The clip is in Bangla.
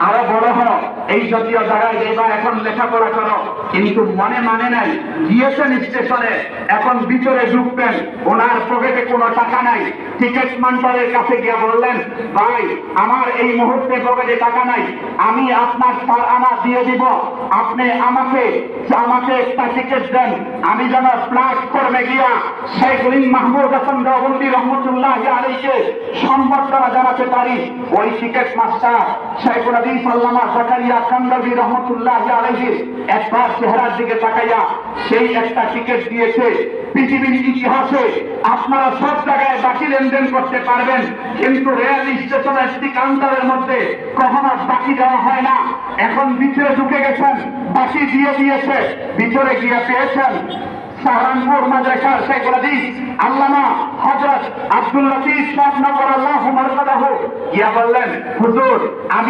আরো বড় হও, এই জাতীয় জায়গায় এবার এখন লেখাপড়া করো। কিন্তু মনে মানে নাই, গিয়েছেন স্টেশনে, এখন ভিতরে ঢুকবেন, ওনার পকেটে কোনো টাকা নাই। টিকিট কাউন্টারের কাছে গিয়ে বললেন, ভাই আমার এই মুহূর্তে পকেটে টাকা নাই, আমি আপনার 4 আনা দিয়ে দিব, আপনি আমাকে একটা টিকিট দেন, আমি যেন প্ল্যাটফর্মে গিয়া শেখ মাহমুদ হাসান দেওবন্দি রহমতুল্লাহ আলাইহিকে সম্বর্ধনা জানাতে পারি। ওই টিকিট মাস্টার শেখুল হাদিস আল্লামা জাকারিয়া কান্দাবী রহমতুল্লাহ আলাইহি একবার চেহারার দিকে তাকাইয়া সেই একটা টিকিট দিয়েছে। পৃথিবীর ইতিহাসে আপনারা সব জায়গায় বাকি লেনদেন করতে পারবেন, কিন্তু রেল স্টেশনের একটি কাউন্টারের মধ্যে কখনো বাকি দেওয়া হয় না। এখন ভিতরে ঢুকে গেছেন, বাকি দিয়ে দিয়েছে, ভিতরে গিয়ে পেয়েছেন সাহারানপুর মাদ্রাসার শেখুল হাদিস আল্লামা হযরত আব্দুল লতীফ সাহেব নগর আল্লাহু মারকাদাহু, গিয়া বললেন, হুজুর আমি